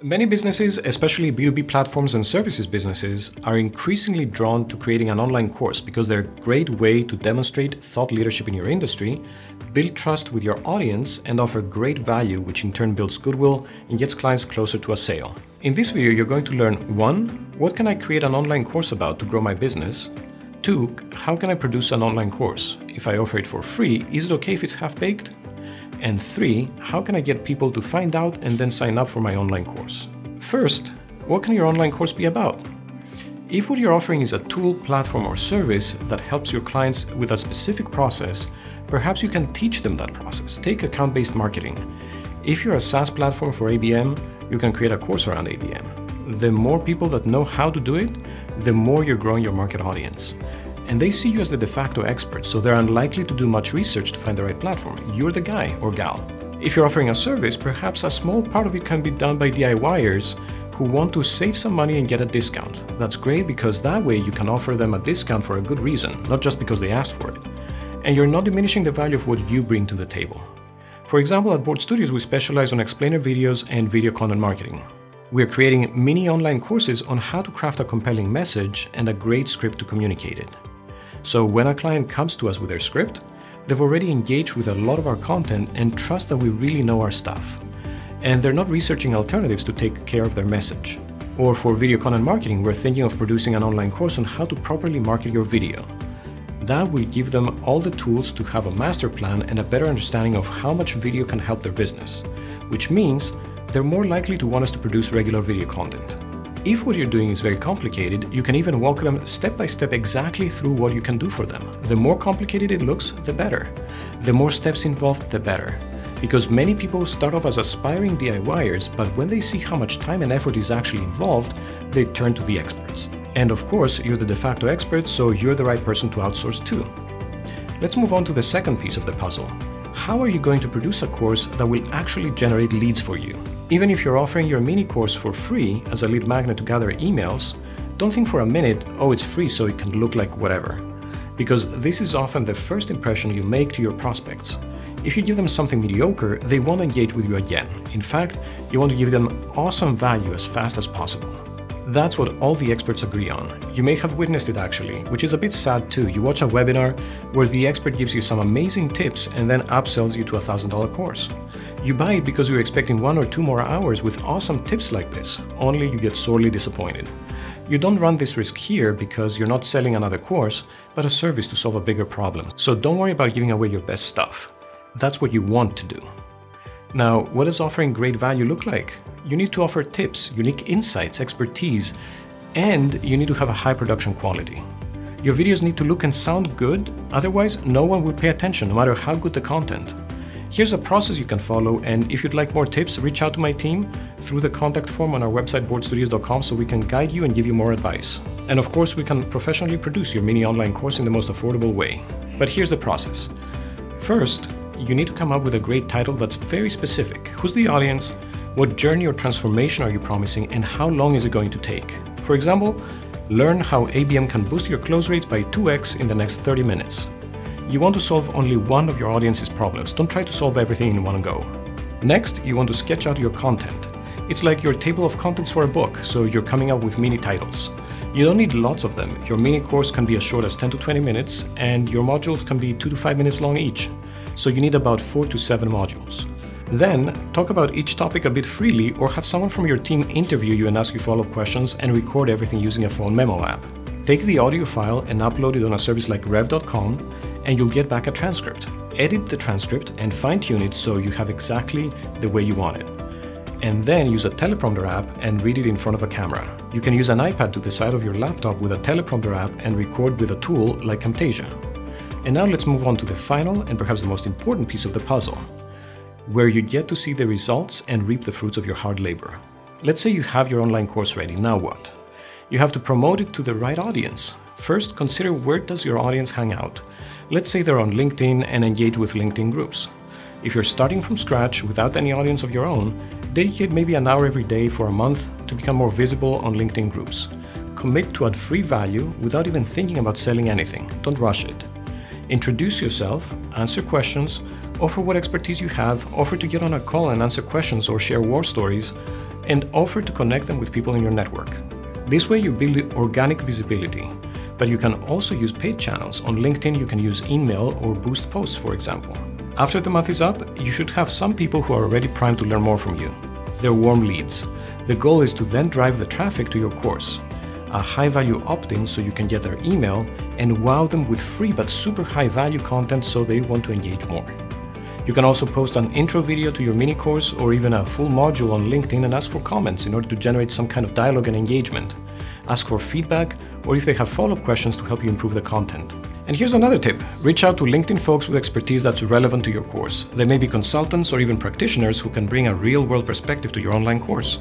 Many businesses, especially B2B platforms and services businesses, are increasingly drawn to creating an online course because they're a great way to demonstrate thought leadership in your industry, build trust with your audience, and offer great value, which in turn builds goodwill and gets clients closer to a sale. In this video, you're going to learn 1. What can I create an online course about to grow my business? 2. How can I produce an online course? If I offer it for free, is it okay if it's half-baked? And 3. How can I get people to find out and then sign up for my online course? First, what can your online course be about? If what you're offering is a tool, platform, or service that helps your clients with a specific process, perhaps you can teach them that process. Take account-based marketing. If you're a SaaS platform for ABM, you can create a course around ABM. The more people that know how to do it, the more you're growing your market audience. And they see you as the de facto expert, so they're unlikely to do much research to find the right platform. You're the guy or gal. If you're offering a service, perhaps a small part of it can be done by DIYers who want to save some money and get a discount. That's great because that way you can offer them a discount for a good reason, not just because they asked for it. And you're not diminishing the value of what you bring to the table. For example, at Board Studios, we specialize on explainer videos and video content marketing. We're creating mini online courses on how to craft a compelling message and a great script to communicate it. So when a client comes to us with their script, they've already engaged with a lot of our content and trust that we really know our stuff. And they're not researching alternatives to take care of their message. Or for video content marketing, we're thinking of producing an online course on how to properly market your video. That will give them all the tools to have a master plan and a better understanding of how much video can help their business, which means they're more likely to want us to produce regular video content. If what you're doing is very complicated, you can even walk them step by step exactly through what you can do for them. The more complicated it looks, the better. The more steps involved, the better. Because many people start off as aspiring DIYers, but when they see how much time and effort is actually involved, they turn to the experts. And of course, you're the de facto expert, so you're the right person to outsource to. Let's move on to the second piece of the puzzle. How are you going to produce a course that will actually generate leads for you? Even if you're offering your mini course for free as a lead magnet to gather emails, don't think for a minute, oh, it's free so it can look like whatever. Because this is often the first impression you make to your prospects. If you give them something mediocre, they won't engage with you again. In fact, you want to give them awesome value as fast as possible. That's what all the experts agree on. You may have witnessed it actually, which is a bit sad too. You watch a webinar where the expert gives you some amazing tips and then upsells you to a $1,000 course. You buy it because you're expecting 1 or 2 more hours with awesome tips like this, only you get sorely disappointed. You don't run this risk here because you're not selling another course, but a service to solve a bigger problem. So don't worry about giving away your best stuff. That's what you want to do. Now, what does offering great value look like? You need to offer tips, unique insights, expertise, and you need to have a high production quality. Your videos need to look and sound good, otherwise no one will pay attention, no matter how good the content. Here's a process you can follow, and if you'd like more tips, reach out to my team through the contact form on our website boardstudios.com so we can guide you and give you more advice. And of course, we can professionally produce your mini online course in the most affordable way. But here's the process. First, you need to come up with a great title that's very specific. Who's the audience? What journey or transformation are you promising, and how long is it going to take? For example, learn how ABM can boost your close rates by 2x in the next 30 minutes. You want to solve only one of your audience's problems. Don't try to solve everything in one go. Next, you want to sketch out your content. It's like your table of contents for a book, so you're coming up with mini titles. You don't need lots of them. Your mini course can be as short as 10 to 20 minutes, and your modules can be 2 to 5 minutes long each. So you need about 4 to 7 modules. Then, talk about each topic a bit freely, or have someone from your team interview you and ask you follow-up questions and record everything using a phone memo app. Take the audio file and upload it on a service like rev.com, and you'll get back a transcript. Edit the transcript and fine-tune it so you have exactly the way you want it. And then use a teleprompter app and read it in front of a camera. You can use an iPad to the side of your laptop with a teleprompter app and record with a tool like Camtasia. And now let's move on to the final and perhaps the most important piece of the puzzle, where you get to see the results and reap the fruits of your hard labor. Let's say you have your online course ready, now what? You have to promote it to the right audience. First, consider where does your audience hang out. Let's say they're on LinkedIn and engage with LinkedIn groups. If you're starting from scratch without any audience of your own, dedicate maybe an hour every day for a month to become more visible on LinkedIn groups. Commit to add free value without even thinking about selling anything. Don't rush it. Introduce yourself, answer questions, offer what expertise you have, offer to get on a call and answer questions or share war stories, and offer to connect them with people in your network. This way you build organic visibility, but you can also use paid channels. On LinkedIn, you can use email or boost posts, for example. After the month is up, you should have some people who are already primed to learn more from you. They're warm leads. The goal is to then drive the traffic to your course. A high-value opt-in so you can get their email and wow them with free but super high-value content so they want to engage more. You can also post an intro video to your mini course or even a full module on LinkedIn and ask for comments in order to generate some kind of dialogue and engagement. Ask for feedback or if they have follow-up questions to help you improve the content. And here's another tip. Reach out to LinkedIn folks with expertise that's relevant to your course. They may be consultants or even practitioners who can bring a real-world perspective to your online course.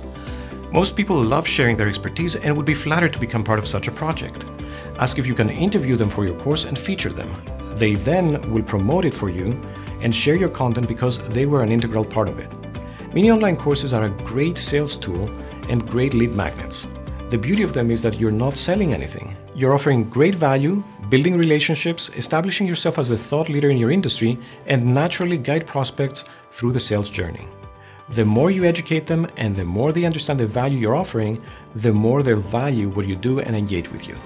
Most people love sharing their expertise and would be flattered to become part of such a project. Ask if you can interview them for your course and feature them. They then will promote it for you and share your content because they were an integral part of it. Mini online courses are a great sales tool and great lead magnets. The beauty of them is that you're not selling anything. You're offering great value, building relationships, establishing yourself as a thought leader in your industry, and naturally guide prospects through the sales journey. The more you educate them and the more they understand the value you're offering, the more they'll value what you do and engage with you.